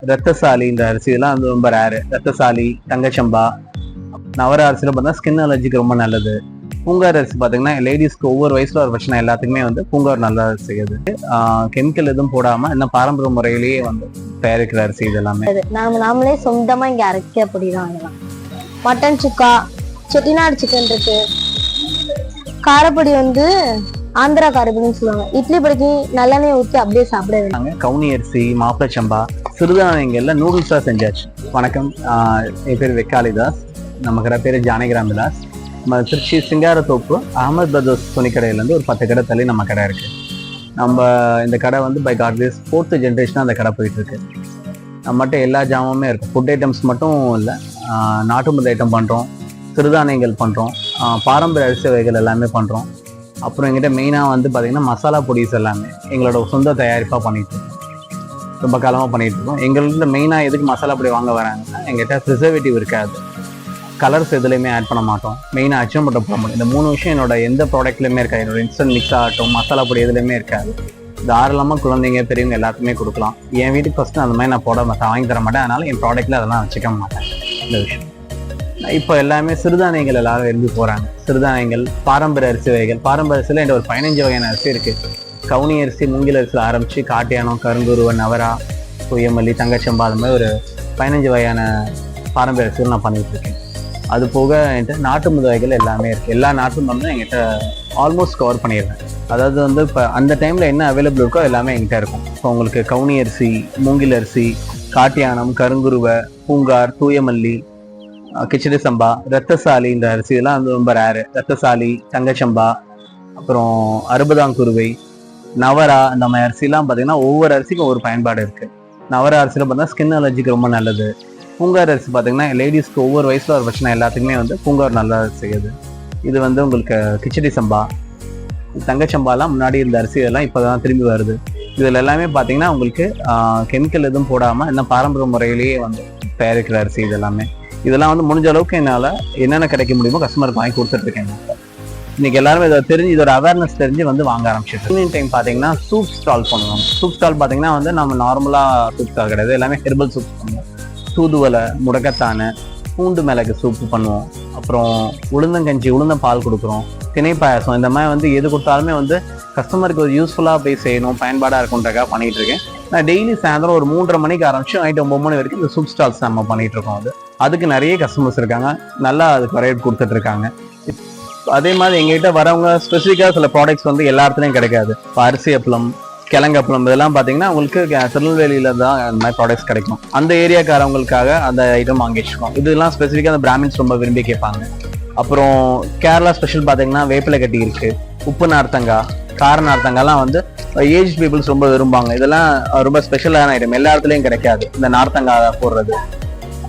ரத்தசாலி இந்த அரிசி இதெல்லாம் வந்து ரொம்ப ரேரு. ரத்தசாலி, தங்கச்சம்பா, நவர அரிசியில் பார்த்தீங்கன்னா ஸ்கின் அலர்ஜிக்கு ரொம்ப நல்லது. பூங்கார் அரிசி பார்த்தீங்கன்னா லேடிஸ்க்கு ஒவ்வொரு வயசுல ஒரு பிரச்சனை எல்லாத்துக்குமே வந்து பூங்கார் நல்லா செய்யுது. கெமிக்கல் எதுவும் போடாம இன்னும் பாரம்பரிய முறையிலேயே வந்து தயாரிக்கிற அரிசி இது எல்லாமே. நாமளே சொந்தமா இங்க அரைக்க அப்படிதான். மட்டன் சுக்கா, செட்டிநாடு சிக்கன் இருக்கு. காரப்பொடி வந்து ஆந்திரா காரப்பொடின்னு சொல்லுவாங்க. இட்லி பொடிக்கு நல்லெண்ணெய் ஊற்றி அப்படியே சாப்பிட வேண்டாங்க. கவுனி அரிசி, மாப்பிளச்சம்பா, சிறுதானியங்கள்ல நூடுல்ஸா செஞ்சாச்சு. வணக்கம், என் பேர் வெக்காளிதாஸ். நம்ம கடை பேர் ஜானகிராம் விலாஸ். நம்ம திருச்சி சிங்காரத்தோப்பு அகமது பிரதர்ஸ் துணிக்கடையிலேருந்து ஒரு 10 கடை தள்ளி நம்ம கடை இருக்கு. நம்ம இந்த கடை வந்து பை கார்ட்வேஸ் 4th ஜென்ரேஷனாக அந்த கடை போயிட்டு இருக்கு. நம்மகிட்ட எல்லா ஜாமுமே இருக்கு. ஃபுட் ஐட்டம்ஸ் மட்டும் இல்லை, நாட்டு மருந்து ஐட்டம் பண்ணுறோம், சிறுதானியங்கள் பண்ணுறோம், பாரம்பரிய அரிசி வகைகள் எல்லாமே பண்ணுறோம். அப்புறம் எங்கிட்ட மெயினாக வந்து பார்த்திங்கன்னா மசாலா பொடிஸ் எல்லாமே எங்களோட சொந்த தயாரிப்பாக பண்ணிட்டு இருக்கோம். ரொம்ப காலமாக பண்ணிட்டு இருக்கோம். எங்கள்கிட்ட மெயினாக எதுக்கு மசாலா பொடி வாங்க வராங்கன்னா, எங்கிட்ட ப்ரிசர்வேட்டிவ் இருக்காது, கலர்ஸ் எதுலையுமே ஆட் பண்ண மாட்டோம், மெயினாக அச்சம்பட்டம் போட முடியும். இந்த 3 விஷயம் என்னோட எந்த ப்ராடக்ட்லையுமே இருக்காது. என்னோட இன்ஸ்டன்ட் மிக்ஸ் ஆகட்டும், மசாலா பொடி எதுலையுமே இருக்காது. தாராளமாக குழந்தைங்க பெரியவங்க எல்லாத்துக்குமே கொடுக்கலாம். என் வீட்டுக்கு ஃபஸ்ட்டு அந்த மாதிரி நான் வாங்கி தர மாட்டேன். அதனால என் ப்ராடக்ட்ல அதெல்லாம் வச்சுக்க மாட்டேன். இந்த விஷயம் இப்போ எல்லாமே சிறுதானியங்கள் எல்லாரும் விரும்பி போகிறாங்க. சிறுதானியங்கள், பாரம்பரிய அரிசி வகைகள். பாரம்பரிய அரிசியில் என்கிட்ட ஒரு 15 வகையான அரிசி இருக்குது. கவுனி அரிசி, மூங்கில் அரிசியில் ஆரம்பித்து காட்டியானம், கருங்குருவ, நவரா, புயமல்லி, தங்கச்சம்பா, அது மாதிரி ஒரு 15 வகையான பாரம்பரிய அரிசிகள் நான் பண்ணிகிட்டு இருக்கேன். அது போக என்கிட்ட நாட்டு மருந்து வகைகள் எல்லாமே இருக்குது. எல்லா நாட்டு மருந்தும் என்கிட்ட ஆல்மோஸ்ட் கவர் பண்ணிடுறேன். அதாவது வந்து இப்போ அந்த டைமில் என்ன அவைலபிள் இருக்கோ எல்லாமே என்கிட்ட இருக்கும். இப்போ உங்களுக்கு கவுனி அரிசி, மூங்கில் அரிசி, காட்டியானம், கருங்குருவ, பூங்கார், தூயமல்லி, கிச்சடி சம்பா, ரத்தசாலி இந்த அரிசி இதெல்லாம் வந்து ரொம்ப ரேரு. ரத்தசாலி, தங்கச்சம்பா, அப்புறம் அறுபதாங்குருவை, நவரா, இந்த மாதிரி அரிசிலாம் பார்த்தீங்கன்னா ஒவ்வொரு அரிசிக்கும் ஒரு பயன்பாடு இருக்குது. நவரா அரிசியில் பார்த்தீங்கன்னா ஸ்கின் அலர்ஜிக்கு ரொம்ப நல்லது. பூங்கார் அரிசி பார்த்தீங்கன்னா லேடிஸ்க்கு ஒவ்வொரு வயசுல ஒரு பிரச்சனை எல்லாத்துக்குமே வந்து பூங்கார் நல்லா செய்யுது. இது வந்து உங்களுக்கு கிச்சடி சம்பா, தங்கச்சம்பாலாம் முன்னாடி இருந்த அரிசி இதெல்லாம் இப்போ தான் திரும்பி வருது. இதில் எல்லாமே பார்த்தீங்கன்னா உங்களுக்கு கெமிக்கல் எதுவும் போடாமல் இன்னும் பாரம்பரிய முறையிலேயே வந்து தயாரிக்கிற அரிசி இது எல்லாமே. இதெல்லாம் வந்து முடிஞ்ச அளவுக்கு என்னால் என்னென்ன கிடைக்க முடியுமோ கஸ்டமருக்கு வாங்கி கொடுத்துட்ருக்கேன். இன்னைக்கு எல்லாருமே இதை தெரிஞ்சு, இதோட அவேர்னஸ் தெரிஞ்சு வந்து வாங்க ஆரம்பிச்சிட்டு. ஈவினிங் டைம் பார்த்தீங்கன்னா சூப் ஸ்டால் பண்ணுவோம். சூப் ஸ்டால் பார்த்தீங்கன்னா வந்து நம்ம நார்மலாக சூப் ஸ்டால் கிடையாது, எல்லாமே ஹெர்பல் சூப் பண்ணுவோம். தூதுவலை, முடக்கத்தானை, பூண்டு மிளகு சூப்பு பண்ணுவோம். அப்புறம் உளுந்தங்கஞ்சி, உளுந்தம்பால் கொடுக்குறோம். திணை பாயாசம், இந்த மாதிரி வந்து எது கொடுத்தாலுமே வந்து கஸ்டமருக்கு ஒரு யூஸ்ஃபுல்லாக போய் செய்யணும், பயன்பாடாக இருக்குன்றக்காக பண்ணிகிட்டு இருக்கேன். நான் டெய்லி சாயந்தரம் ஒரு 3:30 மணிக்கு ஆரம்பிச்சு நைட்டு 9 மணி வரைக்கும் இந்த சூப் ஸ்டால்ஸ் நம்ம பண்ணிகிட்டு இருக்கோம். அதுக்கு நிறைய கஸ்டமர்ஸ் இருக்காங்க, நல்லா அதுக்கு வரவேற்பு கொடுத்துட்ருக்காங்க. அதே மாதிரி எங்ககிட்ட வரவங்க ஸ்பெசிஃபிக்காக சில ப்ராடக்ட்ஸ் வந்து எல்லா இடத்துலையும் கிடைக்காது. இப்போ அரிசி அப்பளம், கிழங்கப்பளம் இதெல்லாம் பார்த்தீங்கன்னா உங்களுக்கு திருநெல்வேலியில தான் அந்த மாதிரி ப்ராடக்ட்ஸ் கிடைக்கும். அந்த ஏரியாக்காரவங்களுக்காக அந்த ஐட்டம் வாங்கி வச்சுக்கோம். இதெல்லாம் ஸ்பெசிஃபிக்காக அந்த பிராமின்ஸ் ரொம்ப விரும்பி கேட்பாங்க. அப்புறம் கேரளா ஸ்பெஷல் பார்த்தீங்கன்னா வேப்பிலை கட்டி இருக்குது, உப்பு நார்த்தங்காய், கார நார்த்தங்காய்லாம் வந்து ஏஜ் பீப்புள்ஸ் ரொம்ப விரும்புவாங்க. இதெல்லாம் ரொம்ப ஸ்பெஷலான ஐட்டம், எல்லா இடத்துலையும் கிடைக்காது. இந்த நார்த்தங்காய் போடுறது,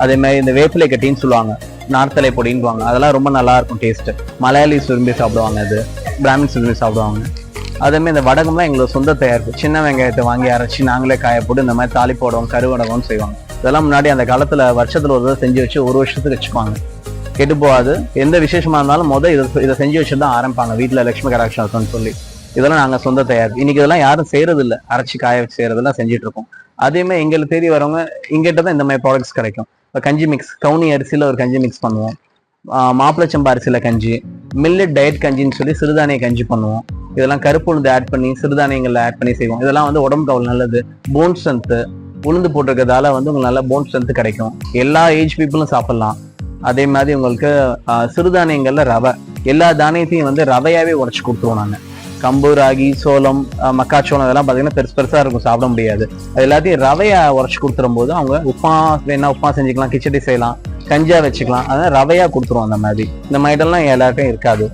அதே மாதிரி இந்த வேப்பிலை கட்டின்னு சொல்லுவாங்க, நார்த்தலை பொடின்னுவாங்க, அதெல்லாம் ரொம்ப நல்லா இருக்கும் டேஸ்ட்டு. மலையாளிஸ் விரும்பி சாப்பிடுவாங்க, அது பிராமின்ஸ் விரும்பி சாப்பிடுவாங்க. அதேமாதிரி இந்த வடகம்லாம் எங்களோட சொந்த தயாரிப்பு. சின்ன வெங்காயத்தை வாங்கி அரைச்சி நாங்களே காய போட்டு இந்த மாதிரி தாளிப்போடுவோம், கருவடகம்னு செய்வாங்க. இதெல்லாம் முன்னாடி அந்த காலத்தில் வருஷத்தில் ஒரு தடவை செஞ்சு வச்சு 1 வருஷத்துக்கு வச்சுக்குவாங்க, கெட்டு போகாது. எந்த விசேஷமாக இருந்தாலும் இதை செஞ்சு வச்சு தான் ஆரம்பிப்பாங்க வீட்டில், லட்சுமி கடாட்சம்னு சொல்லி. இதெல்லாம் நாங்கள் சொந்த தயாரிப்பு. இன்னைக்கு இதெல்லாம் யாரும் செய்யறது இல்லை, அரைச்சி காய வச்சு செய்யறதெல்லாம் செஞ்சுட்டு இருக்கோம். அதேமாதிரி எங்களுக்கு தேடி வரவங்க எங்கிட்ட தான் இந்த மாதிரி ப்ராடக்ட்ஸ் கிடைக்கும். இப்போ கஞ்சி மிக்ஸ், கவுனி அரிசியில் ஒரு கஞ்சி மிக்ஸ் பண்ணுவோம், மாப்பிளச்சம்பா அரிசியில் கஞ்சி, மில்லட் டயட் கஞ்சின்னு சொல்லி சிறுதானிய கஞ்சி பண்ணுவோம். இதெல்லாம் கருப்பு உளுந்து ஆட் பண்ணி சிறுதானியங்களில் ஆட் பண்ணி செய்வோம். இதெல்லாம் வந்து உடம்புக்கு அவ்வளோ நல்லது. போன் ஸ்ட்ரென்த்து, உளுந்து போட்டிருக்கிறதால வந்து உங்களுக்கு நல்ல போன் ஸ்ட்ரென்த்து கிடைக்கும். எல்லா ஏஜ் பீப்புளும் சாப்பிட்லாம். அதே மாதிரி உங்களுக்கு சிறுதானியங்களில் ரவை, எல்லா தானியத்தையும் வந்து ரவையாகவே உடச்சி கொடுத்துருவோம் நாங்கள். கம்பு, ராகி, சோளம், மக்காச்சோளம் இதெல்லாம் பார்த்தீங்கன்னா பெருசாக இருக்கும், சாப்பிட முடியாது. அது எல்லாத்தையும் ரவையை உடச்சி கொடுத்துரும் போது அவங்க உப்புமா வேணா உப்புமா செஞ்சுக்கலாம், கிச்சடி செய்யலாம், கஞ்சா வச்சுக்கலாம். அதனால் ரவையாக கொடுத்துருவோம். அந்த மாதிரி இந்த மாதிரிலாம் எல்லாருக்கும் இருக்காது.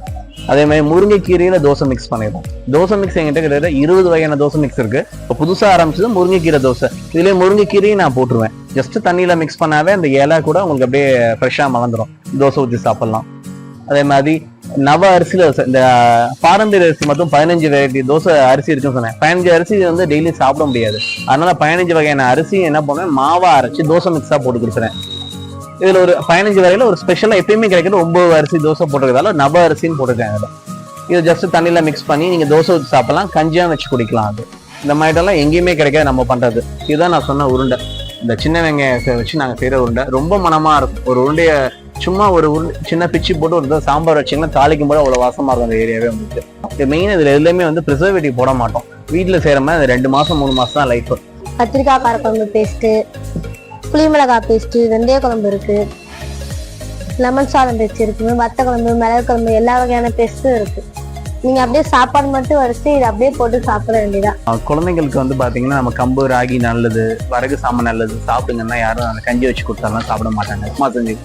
அதே மாதிரி முருங்கைக்கீரையில தோசை மிக்ஸ் பண்ணிடுவோம். தோசை மிக்ஸ் எங்கிட்ட கிட்ட 20 வகையான தோசை மிக்ஸ் இருக்கு. இப்போ புதுசாக ஆரம்பிச்சது முருங்கைக்கீரை தோசை. இதுலேயே முருங்கைக்கீரையும் நான் போட்டுருவேன். ஜஸ்ட் தண்ணியில் மிக்ஸ் பண்ணாவே அந்த இலை கூட உங்களுக்கு அப்படியே ஃப்ரெஷ்ஷாக மலர்ந்துடும், தோசை ஊற்றி சாப்பிட்லாம். அதே மாதிரி நவ அரிசியில் இந்த பாரம்பரிய அரிசி மட்டும் 15 வெரைட்டி தோசை அரிசி இருக்குன்னு சொன்னேன். 15 அரிசி வந்து டெய்லி சாப்பிட முடியாது. அதனால 15 வகையான அரிசி என்ன பண்ணுவேன், மாவா அரைச்சி தோசை மிக்ஸாக போட்டு கொடுத்துறேன். இதுல ஒரு 15 வரையில ஒரு ஸ்பெஷலா எப்பயுமே கிடைக்கிற 9 அரிசி தோசை போட்டுக்கிறதால நவ அரிசின்னு போட்டுருக்காங்க. இது ஜஸ்ட் தண்ணியில மிக்ஸ் பண்ணி நீங்க தோசை ஊற்றி சாப்பிடலாம், கஞ்சியா வச்சு குடிக்கலாம். அது இந்த மாதிரிலாம் எங்கேயுமே கிடைக்காது நம்ம பண்றது. இதுதான் நான் சொன்ன உருண்டை. இந்த சின்ன வெங்காயத்தை வச்சு நாங்கள் செய்கிற உருண்டை ரொம்ப மனமாக இருக்கும். ஒரு உருண்டைய சும்மா ஒரு சின்ன பிச்சு போட்டு ஒரு சாம்பார் வச்சிங்கன்னா தாளிக்கும் போது அவ்வளோ வாசமாக இருக்கும் அந்த ஏரியாவே வந்துட்டு. மெயின் இதில் எதுலையுமே வந்து ப்ரிசர்வேட்டிவ் போட மாட்டோம். வீட்டில் செய்கிற மாதிரி 2 மாதம் 3 மாதம் தான் லைஃப். கத்திரிக்காய் காரக்குழம்பு பேஸ்ட்டு, புளிமிளகாய் பேஸ்ட்டு, வெந்தய குழம்பு இருக்கு, லெமன் சாதம் பேஸ்ட் இருக்கு, வத்த குழம்பு, மிளகு குழம்பு, எல்லா வகையான பேஸ்ட்டும் இருக்கு. நீங்க அப்படியே சாப்பாடு மட்டும் வச்சு இதை அப்படியே போட்டு சாப்பிட வேண்டியதான். குழந்தைங்களுக்கு வந்து பாத்தீங்கன்னா நம்ம கம்பு ராகி நல்லது, வரகு சாமான் நல்லது சாப்பிடுங்கன்னா யாரும் அந்த கஞ்சி வச்சு கொடுத்தாலும் சாப்பிட மாட்டாங்க, உப்புமா செஞ்சு.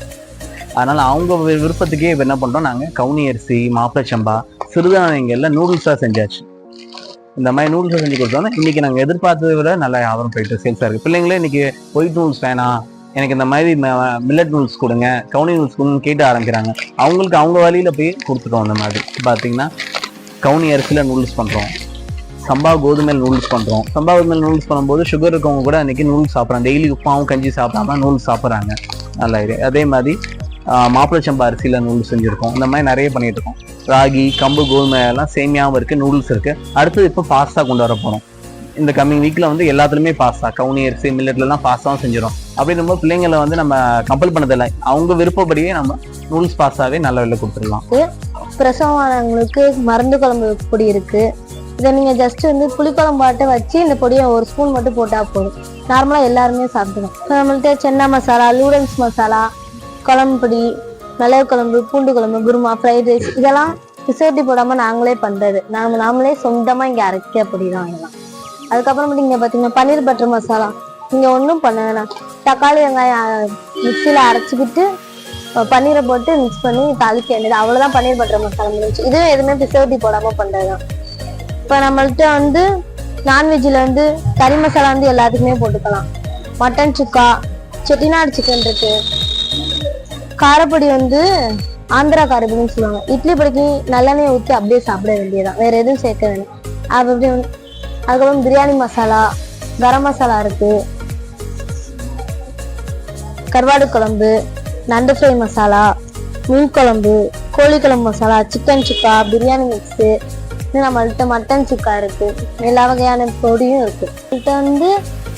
அதனால அவங்க விருப்பத்துக்கே இப்ப என்ன பண்றோம், நாங்க கவுனி அரிசி, மாப்பிளை சம்பா, சிறுதானியங்கள்ல நூடுல்ஸா செஞ்சாச்சு. இந்த மாதிரி நூடுல்ஸை செஞ்சு கொடுத்தோம்னா இன்னைக்கு நாங்க எதிர்பார்த்ததை விட நல்லா வியாபாரம் போயிட்டு சேல்ஸா இருக்கு. பிள்ளைங்களே இன்னைக்கு ஒயிட் நூல்ஸ் வேணாம், எனக்கு இந்த மாதிரி மில்லட் நூல்ஸ் கொடுங்க, கவுனி நூல்ஸ் கொடுங்கன்னு கேட்டு ஆரம்பிக்கிறாங்க. அவங்களுக்கு அவங்க வழியில போய் கொடுத்துட்டோம். அந்த மாதிரி பாத்தீங்கன்னா கவுனி அரிசியில் நூடுல்ஸ் பண்ணுறோம், சம்பா கோதுமையில் நூடுல்ஸ் பண்ணுறோம். சம்பா கோதுமையில் நூடுல்ஸ் பண்ணும்போது சுகர் இருக்கவங்க கூட அன்றைக்கி நூடுல்ஸ் சாப்பிட்றாங்க. டெய்லி உப்பாவும் கஞ்சி சாப்பிடாம நூடுல்ஸ் சாப்பிட்றாங்க. நல்லா இது. அதே மாதிரி மாப்பிளை சம்பா அரிசியில் நூடுல்ஸ் செஞ்சுருக்கோம். இந்த மாதிரி நிறைய பண்ணிட்டு இருக்கோம். ராகி, கம்பு, கோதுமை எல்லாம் சேமியாவும் இருக்குது, நூடுல்ஸ் இருக்குது. அடுத்தது இப்போ பாஸ்தா கொண்டு வர போகிறோம். இந்த கம்மிங் வீக்கில் வந்து எல்லாத்துலேயுமே பாஸ்தா, கவுனி அரிசி, மில்லட்லாம் பாஸ்தாவும் செஞ்சிடும். அப்படின்னும் போது பிள்ளைங்களை வந்து நம்ம கம்பல் பண்ணதில்லை, அவங்க விருப்பப்படியே நம்ம நூடுல்ஸ் பாஸ்தாவே நல்ல விலை கொடுத்துடலாம். பிரசவமானவங்களுக்கு மருந்து குழம்பு பொடி இருக்கு. இதை நீங்க ஜஸ்ட் வந்து புளிக்குழம்பாட்ட வச்சு இந்த பொடியை 1 ஸ்பூன் மட்டும் போட்டா போதும். நார்மலா எல்லாருமே சாப்பிடணும். நம்மள்ட்ட சென்னா மசாலா, லூடன்ஸ் மசாலா, குழம்பு பொடி, மிளகு குழம்பு, பூண்டு குழம்பு, குருமா, ஃப்ரைட் ரைஸ், இதெல்லாம் ரிசர்ட்டி போடாம நாங்களே பண்றது. நாமளே சொந்தமா இங்க அரைக்க பொடி தான் இதெல்லாம். அதுக்கப்புறம் நீங்க பாத்தீங்கன்னா பன்னீர் பட்டர் மசாலா. நீங்க ஒன்றும் பண்ண வேணாம், தக்காளி வெங்காயம் மிக்சியில அரைச்சிக்கிட்டு பன்னீரை போட்டு மிக்ஸ் பண்ணி தாளிக்க வேண்டியது, அவ்வளவுதான் பன்னீர் பட்டர் மசாலா முடிஞ்சு. இதுவும் எதுவுமே ப்ரிசர்வேட்டிவ் போடாம பண்றதுதான். இப்ப நம்மள்ட்ட வந்து நான்வெஜ்ல வந்து கறி மசாலா வந்து எல்லாத்துக்குமே போட்டுக்கலாம். மட்டன் சுக்கா, செட்டிநாடு சிக்கன் இருக்கு. காரப்பொடி வந்து ஆந்திரா காரப்பொடின்னு சொல்லுவாங்க. இட்லி பொடிக்கு நல்லெண்ணெய் ஊற்றி அப்படியே சாப்பிட வேண்டியதான், வேற எதுவும் சேர்க்க வேணும். அப்படி அதுக்கப்புறம் பிரியாணி மசாலா, கரம் மசாலா இருக்கு, கருவாடு குழம்பு, நண்டு ஃப்ரை மசாலா, மீன் குழம்பு, கோழி குழம்பு மசாலா, சிக்கன் சுக்கா, பிரியாணி மிக்ஸு, இன்னும் நம்மள்கிட்ட மட்டன் சுக்கா இருக்கு. எல்லா வகையான பொடியும் இருக்கு. இதுல வந்து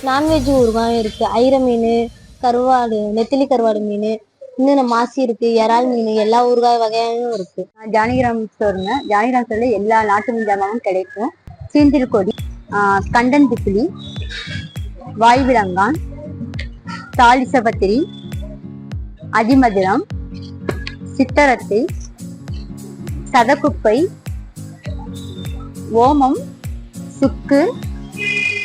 நான்வெஜ் ஊறுகாயும் இருக்கு. ஐர மீன், கருவாடு, நெத்திலி கருவாடு மீன், இன்னும் மாசி இருக்கு, இறால் மீன், எல்லா ஊறுகாய் வகையும் இருக்கு. ஜானகிராம் ஸ்டோருங்க. ஜானகிராம் ஸ்டோர்ல எல்லா நாட்டு மீன் கிடைக்கும். சீந்தில் கொடி, கண்டன் திப்பிலி, வாய்விலங்கான், தாலிசபத்திரி, அதிமதுரம், சித்தரத்தை, சதக்குப்பை, ஓமம், சுக்கு,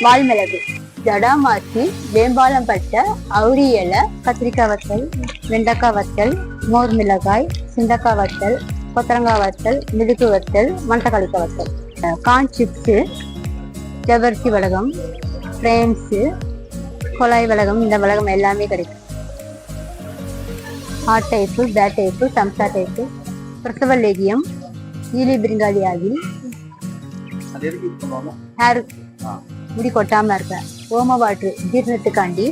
வால்மிளகு, ஜடாமாசி, வேம்பாலம்பட்டை, அவுரி இலை, கத்திரிக்காய் வத்தல், வெண்டைக்காய் வத்தல், மோர் மிளகாய், சுண்டக்காய் வத்தல், கொத்தரங்காய் வத்தல், மிளகு வத்தல், மணத்தக்காளிக்காய் வத்தல், கார்ன் சிப்ஸு, ஜவர்சி வடகம், ஃப்ரேம்ஸு, கொலாய் வடகம், இந்த வடகம் எல்லாமே கிடைக்கும். ஹாட் டைப்பு, பேட் டைப்பு, சம்சா டைப்பு, பிரசவ லேகியம், ஈலி பிரிங்காலி ஆகில், ஹேர் முடி கொட்டாம இருக்க, ஓம வாட்ரு ஜீரணத்துக்காண்டி,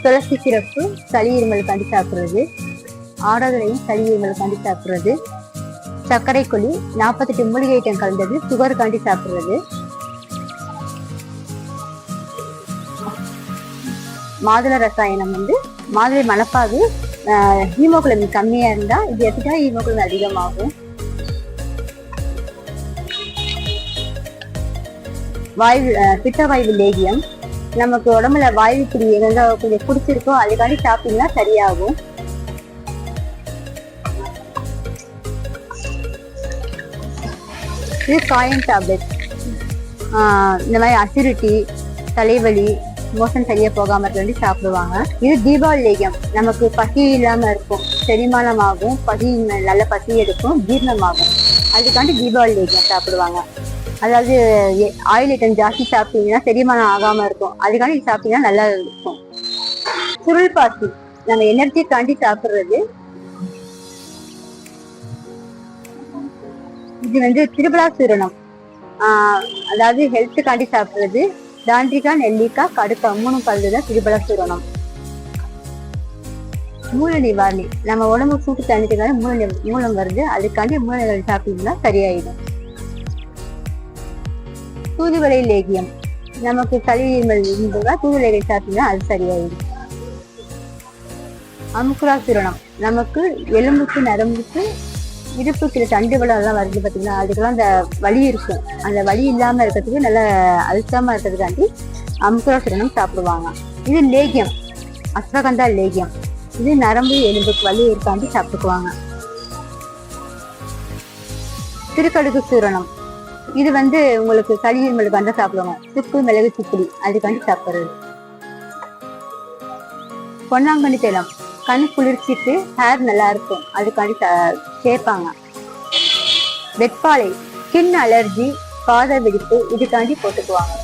துளசி சிறப்பு சளி இருமலுக்காண்டி சாப்பிட்றது, ஆடாதலையும் சளி இருமலுக்காண்டி சாப்பிட்றது, சர்க்கரை கொல்லி 48 மூலிகை ஐட்டம் கலந்தது சுகருக்காண்டி சாப்பிட்றது, மாதுளை ரசாயனம் வந்து மாதுளை மணப்பாகு, ஹீமோகுளோபின் கம்மியா இருந்தா இது எடுத்துட்டா ஹீமோகுளோபின் அதிகமாகும். வாயு பித்தவாயு லேகியம், நமக்கு உடம்புல வாயு பிடி எங்க கொஞ்சம் பிடிச்சிருக்கோ அதுக்காண்டி சாப்பிட்டீங்கன்னா சரியாகும். இது காயம் டேப்லெட். இந்த மாதிரி அசிடிட்டி, தலைவலி, மோஷன் சரியா போகாம இருக்க வேண்டி சாப்பிடுவாங்க. இது தீபாவளி லேகியம், நமக்கு பசி இல்லாம இருக்கும், செரிமானமாகும், பசி நல்ல பசி எடுக்கும், ஜீரணமாகும், அதுக்காண்டி தீபாவளி லேகியம் சாப்பிடுவாங்க. அதாவது ஆயில் ஐட்டம் ஜாஸ்தி சாப்பிட்டீங்கன்னா செரிமானம் ஆகாம இருக்கும், அதுக்காண்டி சாப்பிட்டீங்கன்னா நல்லா இருக்கும். சுருள் பாசி நம்ம எனர்ஜிக்காண்டி சாப்பிடுறது. இது வந்து திருவிழா சூரணம், அதாவது ஹெல்த்துக்காண்டி சாப்பிடுறது. தாண்டிக்காய், நெல்லிக்காய், கடுக்காய் 3 கலந்துதான் திருபல சூரணம். மூல நிவாரணி, நம்ம உடம்பு சூட்டு தண்ணிக்காக மூலம் வருது, அதுக்காண்டி மூலங்கள் சாப்பிட்டீங்கன்னா சரியாயிடும். தூதுவளை லேகியம், நமக்கு சளி இருமல் இருந்ததுன்னா தூதுவளை சாப்பிட்டீங்கன்னா அது சரியாயிடும். அமுக்குரா சூரணம் நமக்கு எலும்புக்கு நரம்புக்கு இடுப்புக்கு தண்டு வலி எல்லாம் வருது பார்த்தீங்கன்னா, அதுக்கெல்லாம் அந்த வலி இருக்கும். அந்த வலி இல்லாம இருக்கிறதுக்கு நல்ல அழுத்தமா இருக்கிறதுக்காண்டி அமுக்குரா சூரணம் சாப்பிடுவாங்க. இது லேகியம், அஸ்வகந்தா லேகியம். இது நரம்பு எலும்புக்கு வலி இருக்காண்டி சாப்பிட்டுக்குவாங்க. திருக்கடுகு சூரணம் இது உங்களுக்கு சளி இருமலுக்கு வந்து சாப்பிடுவாங்க. சுக்கு மிளகு சுக்குடி அதுக்காண்டி சாப்பிடுறது. பொன்னாங்கண்ணி தைலம் கண் குளிர்ச்சிக்கு ஹேர் நல்லா இருக்கும், அதுக்காண்டி சேர்ப்பாங்க. வெட்பாலை ஸ்கின் அலர்ஜி பாத வெடிப்பு இதுக்காண்டி போட்டுக்குவாங்க.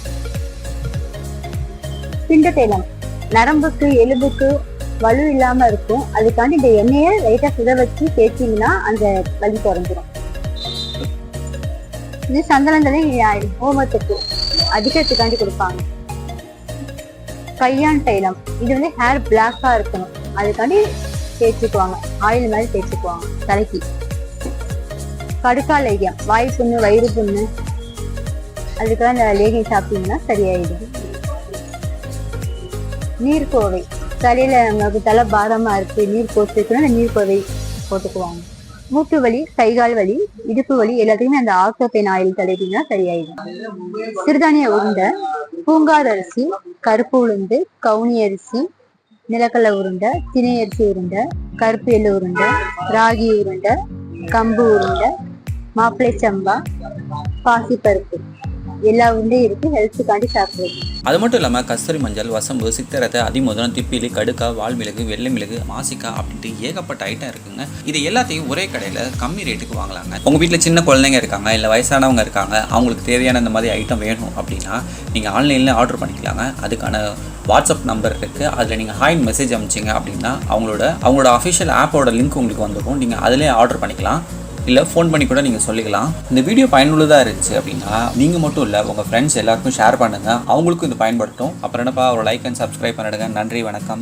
பிண்ட தைலம் நரம்புக்கு எலும்புக்கு வலு இல்லாம இருக்கும், அதுக்காண்டி இந்த எண்ணெயை லைட்டா சுட வச்சு தேய்ச்சிங்கன்னா அந்த வலி குறைஞ்சிரும். இது சந்தனங்களை ஹோமத்துக்கு அதிகத்துக்காண்டி கொடுப்பாங்க. கையான் தைலம் இது ஹேர் பிளாக்கா இருக்கணும், அதுக்காண்டி தேய்ச்சிக்குவாங்க. ஆயில் மாதிரி தேய்ச்சிக்குவாங்க தலைக்கு. கடுக்கா லேகியம் வாய் புண்ணு வயிறு புண்ணு அதுக்கெல்லாம் இந்த லேகியம் சாப்பிட்டீங்கன்னா சரியாயிடும். நீர்க்கோவை தலையில நமக்கு தலை பாரமா இருக்கு, நீர் கோத்துக்குன்னா அந்த நீர்க்கோவை போட்டுக்குவாங்க. மூட்டு வலி கைகால் வலி இடுப்பு வலி எல்லாத்துக்குமே அந்த ஆக்டோபென் ஆயில் தடவிட்டீங்கன்னா சரியாயிடும். சிறுதானிய உருண்டை பூங்கார் அரிசி, கருப்பு உளுந்து, கவுனி அரிசி, நிலக்கடலை உருண்டை, திணை அரிசி உருண்டை, கருப்பு எள்ளு உருண்டை, ராகி உருண்டை, கம்பு உருண்டை, மாப்பிள்ளை சம்பா, பாசிப்பருப்பு எல்லா உருண்டையும் இருக்கு. ஹெல்த்துக்காண்டி சாப்பிடுறது. அது மட்டும் இல்லாமல் கஸ்தூரி மஞ்சள், வசம்பு, சித்திரத்தை, அதிமதுரம், திப்பிலி, கடுக்கா, வால்மிளகு, வெள்ளை மிளகு, மாசிக்காய் அப்படின்ட்டு ஏகப்பட்ட ஐட்டம் இருக்குங்க. இது எல்லாத்தையும் ஒரே கடையில் கம்மி ரேட்டுக்கு வாங்கலாங்க. உங்கள் வீட்டில் சின்ன குழந்தைங்க இருக்காங்க, இல்லை வயசானவங்க இருக்காங்க, அவங்களுக்கு தேவையான இந்த மாதிரி ஐட்டம் வேணும் அப்படின்னா நீங்கள் ஆன்லைனில் ஆர்டர் பண்ணிக்கலாங்க. அதுக்கான வாட்ஸ்அப் நம்பர் இருக்குது, அதில் நீங்கள் ஹாய் மெசேஜ் அனுப்பிச்சிங்க அப்படின்னா அவங்களோட அஃபிஷியல் ஆப்போட லிங்க் உங்களுக்கு வந்துடும். நீங்கள் அதிலே ஆர்டர் பண்ணிக்கலாம், இல்லை ஃபோன் பண்ணி கூட நீங்கள் சொல்லிக்கலாம். இந்த வீடியோ பயனுள்ளதாக இருந்துச்சு அப்படின்னா நீங்கள் மட்டும் இல்லை உங்கள் ஃப்ரெண்ட்ஸ் எல்லாருக்கும் ஷேர் பண்ணுங்கள், அவங்களுக்கும் இது பயன்படுத்தும். அப்புறம் என்னப்பா ஒரு லைக் அண்ட் சப்ஸ்கிரைப் பண்ணிடுங்க. நன்றி, வணக்கம்.